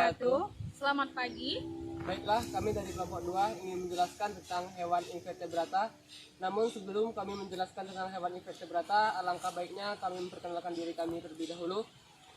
wabarakatuh. Selamat pagi. Baiklah, kami dari kelompok 2 ingin menjelaskan tentang hewan invertebrata. Namun sebelum kami menjelaskan tentang hewan invertebrata, alangkah baiknya kami memperkenalkan diri kami terlebih dahulu.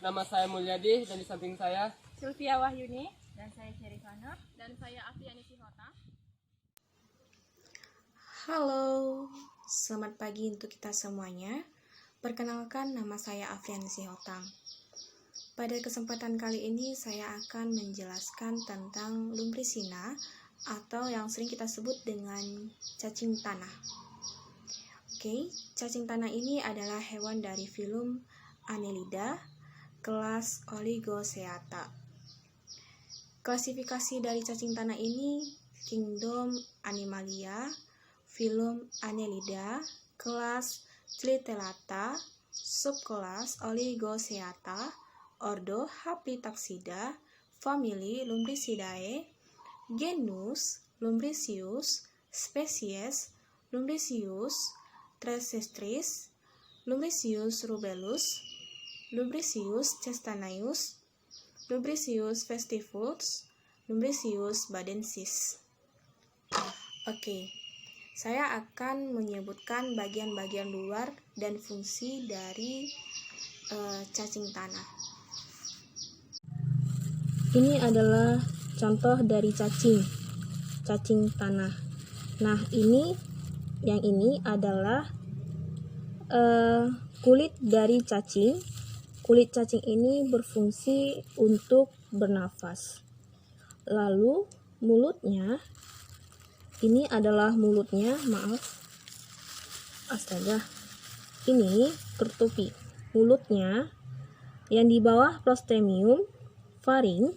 Nama saya Mulyadi dan di samping saya Sylvia Wahyuni. Dan saya Syarifana. Dan saya Afiani Sihota. Halo, selamat pagi untuk kita semuanya. Perkenalkan, nama saya Afiani Sihota. Pada kesempatan kali ini saya akan menjelaskan tentang Lumbricina atau yang sering kita sebut dengan cacing tanah. Oke, cacing tanah ini adalah hewan dari filum Annelida, kelas Oligoceata. Klasifikasi dari cacing tanah ini Kingdom Animalia, filum Annelida, kelas Clitellata, subkelas Oligoceata, ordo Haplitaxida, famili Lumbricidae, genus Lumbricius, spesies Lumbricius tresestris, Lumbricius rubellus, Lumbricius castaneus, Lumbricius festivus, Lumbricius badensis. Oke, saya akan menyebutkan bagian-bagian luar dan fungsi dari cacing tanah. Ini adalah contoh dari cacing tanah. Nah, yang ini adalah kulit dari cacing. Kulit cacing ini berfungsi untuk bernafas. Lalu mulutnya, ini adalah mulutnya, ini tertutupi. Mulutnya yang di bawah prostemium, faring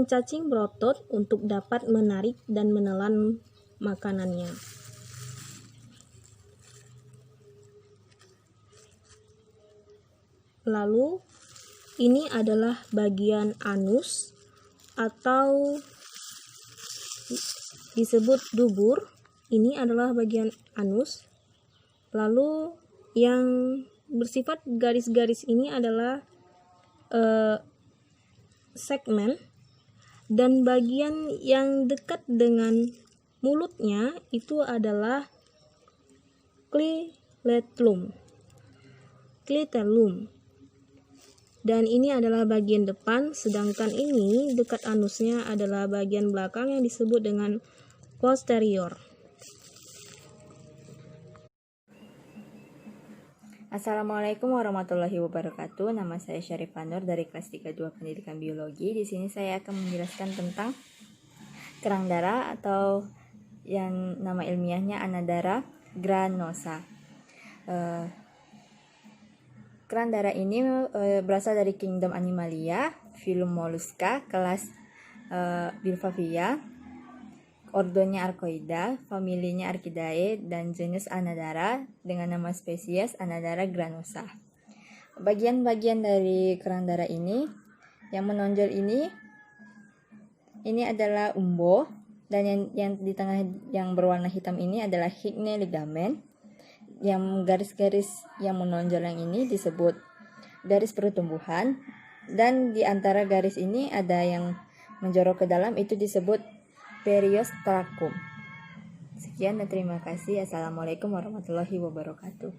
cacing berotot untuk dapat menarik dan menelan makanannya. Lalu ini adalah bagian anus atau disebut dubur. Ini adalah bagian anus. Lalu yang bersifat garis-garis ini adalah segmen, dan bagian yang dekat dengan mulutnya itu adalah clitellum. Dan ini adalah bagian depan, sedangkan ini dekat anusnya adalah bagian belakang yang disebut dengan posterior. Assalamualaikum warahmatullahi wabarakatuh. Nama saya Syarifana dari kelas 32 Pendidikan Biologi. Di sini saya akan menjelaskan tentang kerang darah atau yang nama ilmiahnya Anadara granosa. Kerang darah ini berasal dari Kingdom Animalia, filum Mollusca, kelas Bilfavia, ordonya Archoida, familinya Archidae, dan genus Anadara dengan nama spesies Anadara granosa. Bagian-bagian dari kerang darah ini yang menonjol ini adalah umbo, dan yang di tengah yang berwarna hitam ini adalah higne ligamen. Yang garis-garis yang menonjol yang ini disebut garis pertumbuhan, dan di antara garis ini ada yang menjorok ke dalam, itu disebut periostrakum. Sekian dan terima kasih. Assalamualaikum warahmatullahi wabarakatuh.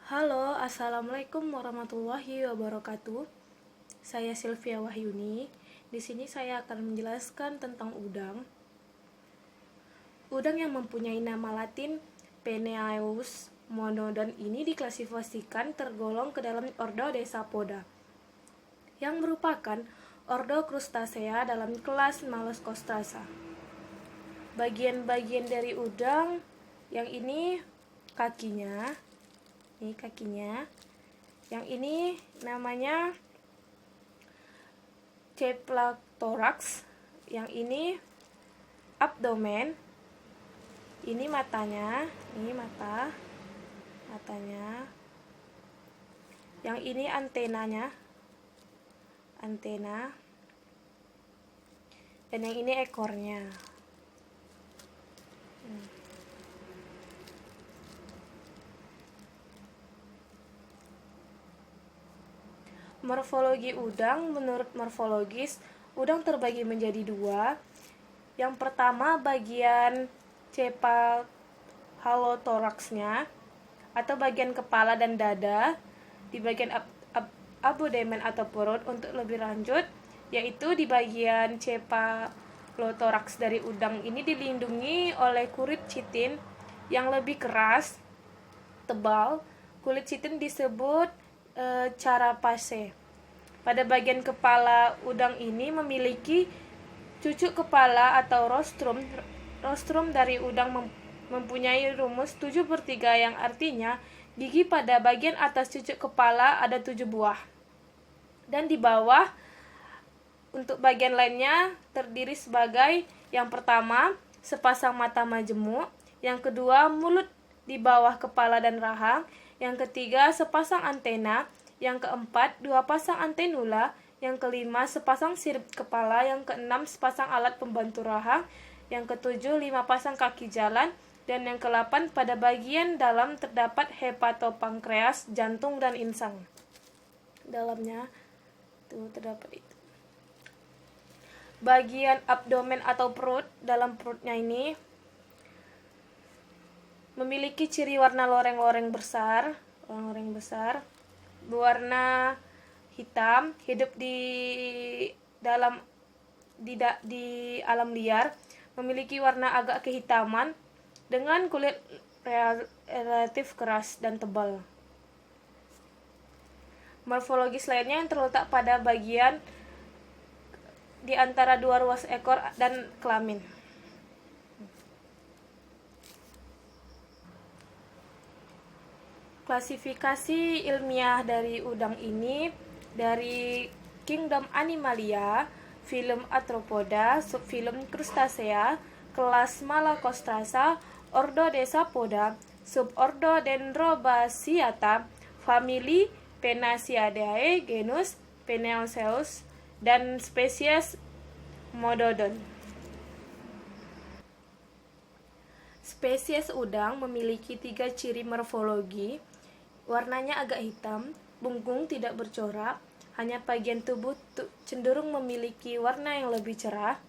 Halo, assalamualaikum warahmatullahi wabarakatuh. Saya Sylvia Wahyuni. Di sini saya akan menjelaskan tentang udang. Udang yang mempunyai nama Latin Penaeus monodon ini diklasifikasikan tergolong ke dalam ordo Decapoda, yang merupakan ordo Crustacea dalam kelas Molluscostrata. Bagian-bagian dari udang yang ini kakinya, yang ini namanya cephalothorax, yang ini abdomen, ini matanya, matanya, yang ini antena, dan yang ini ekornya. Morfologi udang. Menurut morfologis, udang terbagi menjadi dua. Yang pertama bagian cephalotoraksnya atau bagian kepala dan dada di bagian abdomen atau perut. Untuk lebih lanjut, yaitu di bagian cephalotoraks dari udang ini dilindungi oleh kulit chitin yang lebih keras, tebal. Kulit chitin disebut carapace. Pada bagian kepala udang ini memiliki cucuk kepala atau rostrum. Rostrum dari udang mempunyai rumus 7/3 yang artinya gigi pada bagian atas cucuk kepala ada 7 buah. Dan di bawah untuk bagian lainnya terdiri sebagai yang pertama sepasang mata majemuk, yang kedua mulut di bawah kepala dan rahang, yang ketiga sepasang antena, yang keempat 2 pasang antenula, yang kelima sepasang sirip kepala, yang keenam sepasang alat pembantu rahang, yang ketujuh 5 pasang kaki jalan, dan yang ke-8 pada bagian dalam terdapat hepatopankreas, jantung, dan insang. Dalamnya tuh terdapat itu. Bagian abdomen atau perut, dalam perutnya ini memiliki ciri warna loreng-loreng besar, berwarna hitam, hidup di alam liar, memiliki warna agak kehitaman dengan kulit relatif keras dan tebal. Morfologis lainnya yang terletak pada bagian di antara 2 ruas ekor dan kelamin. Klasifikasi ilmiah dari udang ini dari Kingdom Animalia, filum Arthropoda, subfilum Crustacea, kelas Malacostrata, ordo Decapoda, subordo Dendrobaciata, famili Penaceae, genus Penaeosaurus, dan spesies Mododon. Spesies udang memiliki 3 ciri morfologi. Warnanya agak hitam, punggung tidak bercorak, hanya bagian tubuh cenderung memiliki warna yang lebih cerah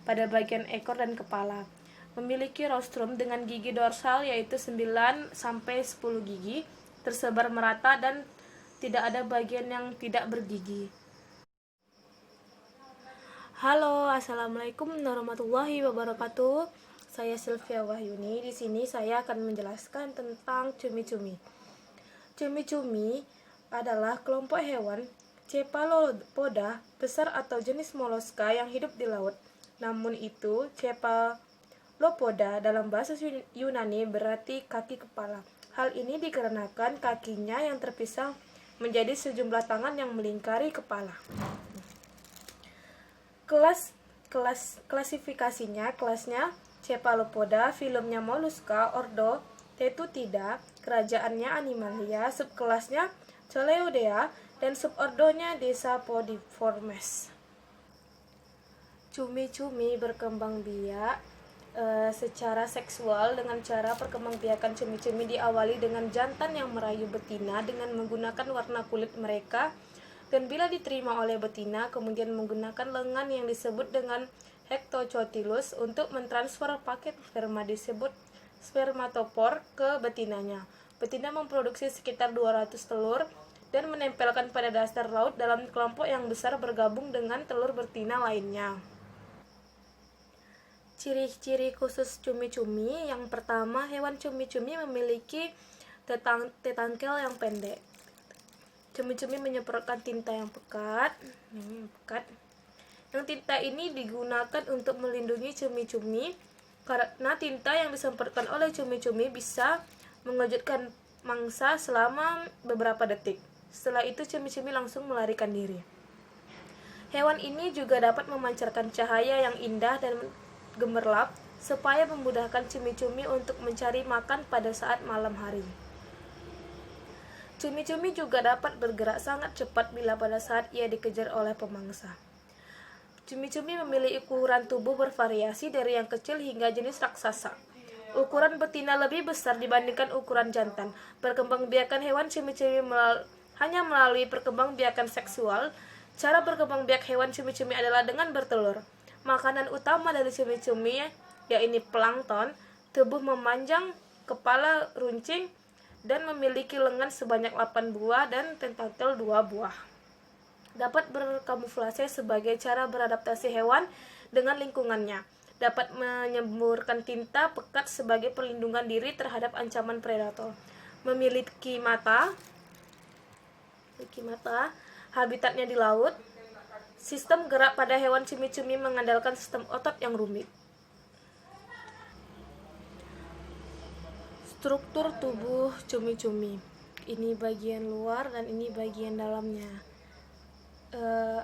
pada bagian ekor dan kepala. Memiliki rostrum dengan gigi dorsal yaitu 9-10 gigi, tersebar merata dan tidak ada bagian yang tidak bergigi. Halo, assalamualaikum warahmatullahi wabarakatuh. Saya Sylvia Wahyuni. Di sini saya akan menjelaskan tentang cumi-cumi. Cumi-cumi adalah kelompok hewan cephalopoda besar atau jenis moluska yang hidup di laut. Namun itu, cephalopoda dalam bahasa Yunani berarti kaki kepala. Hal ini dikarenakan kakinya yang terpisah menjadi sejumlah tangan yang melingkari kepala. Klasifikasinya, kelasnya Cephalopoda, filumnya Mollusca, ordo Tetutida, kerajaannya Animalia, subkelasnya Coleodea, dan subordonya Desapodiformes. Cumi-cumi berkembang biak secara seksual. Dengan cara perkembangbiakan cumi-cumi diawali dengan jantan yang merayu betina dengan menggunakan warna kulit mereka, dan bila diterima oleh betina kemudian menggunakan lengan yang disebut dengan Hectocotylus untuk mentransfer paket sperma disebut spermatopor ke betinanya. Betina memproduksi sekitar 200 telur dan menempelkan pada dasar laut dalam kelompok yang besar bergabung dengan telur betina lainnya. Ciri-ciri khusus cumi-cumi. Yang pertama, hewan cumi-cumi memiliki tetangkel yang pendek. Cumi-cumi menyemprotkan tinta yang pekat. Yang tinta ini digunakan untuk melindungi cumi-cumi karena tinta yang disemprotkan oleh cumi-cumi bisa mengejutkan mangsa selama beberapa detik. Setelah itu cumi-cumi langsung melarikan diri. Hewan ini juga dapat memancarkan cahaya yang indah dan gemerlap supaya memudahkan cumi-cumi untuk mencari makan pada saat malam hari. Cumi-cumi juga dapat bergerak sangat cepat bila pada saat ia dikejar oleh pemangsa. Cumi-cumi memiliki ukuran tubuh bervariasi dari yang kecil hingga jenis raksasa. Ukuran betina lebih besar dibandingkan ukuran jantan. Perkembangbiakan hewan cumi-cumi hanya melalui perkembangbiakan seksual. Cara berkembang biak hewan cumi-cumi adalah dengan bertelur. Makanan utama dari cumi-cumi, yaitu plankton, tubuh memanjang, kepala runcing, dan memiliki lengan sebanyak 8 buah dan tentakel 2 buah. Dapat berkamuflase sebagai cara beradaptasi hewan dengan lingkungannya. Dapat menyemburkan tinta pekat sebagai perlindungan diri terhadap ancaman predator. Memiliki mata, habitatnya di laut. Sistem gerak pada hewan cumi-cumi mengandalkan sistem otot yang rumit. Struktur tubuh cumi-cumi. Ini bagian luar dan ini bagian dalamnya.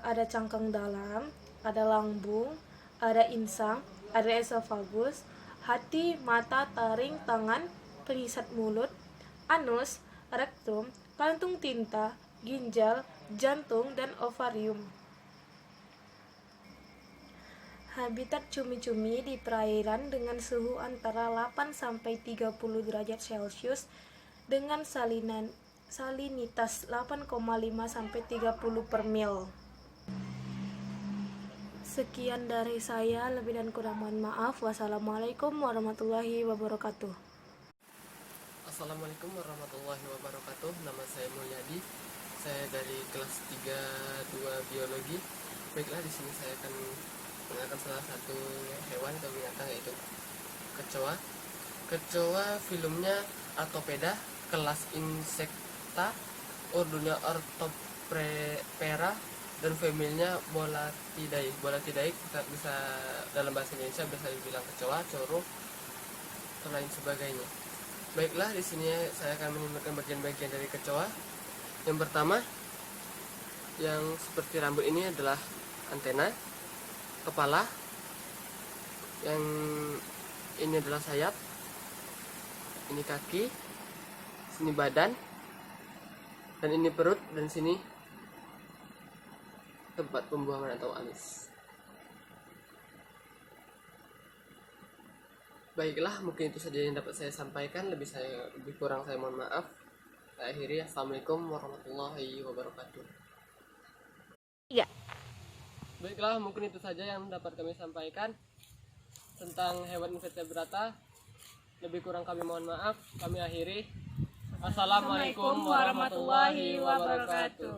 Ada cangkang dalam, ada lambung, ada insang, ada esofagus, hati, mata, taring, tangan, pengisat mulut, anus, rektum, kantung tinta, ginjal, jantung, dan ovarium. Habitat cumi-cumi di perairan dengan suhu antara 8-30 derajat Celcius dengan salinitas 8,5-30 per mil. Sekian dari saya, lebih dan kurang mohon maaf. Wassalamualaikum warahmatullahi wabarakatuh. Assalamualaikum warahmatullahi wabarakatuh. Nama saya Mulyadi. Saya dari kelas 3-2 biologi. Baiklah, di sini saya akan mengenalkan salah satu hewan atau binatang, yaitu kecoa. Kecoa filumnya Arthropeda, kelas Insecta, ordonya Orthoptera, dan familnya Bolatidae. Bolatidae bisa dalam bahasa Indonesia bisa dibilang kecoa, corong, dan lain sebagainya. Baiklah, di sini saya akan menunjukkan bagian-bagian dari kecoa. Yang pertama, yang seperti rambut ini adalah antena, kepala, yang ini adalah sayap, ini kaki, sini badan, dan ini perut, dan sini tempat pembuangan atau anus. Baiklah, mungkin itu saja yang dapat saya sampaikan. Lebih kurang saya mohon maaf. Saya akhiri. Assalamualaikum warahmatullahi wabarakatuh. Iya. Baiklah, mungkin itu saja yang dapat kami sampaikan tentang hewan invertebrata. Lebih kurang kami mohon maaf. Kami akhiri. Assalamualaikum warahmatullahi wabarakatuh.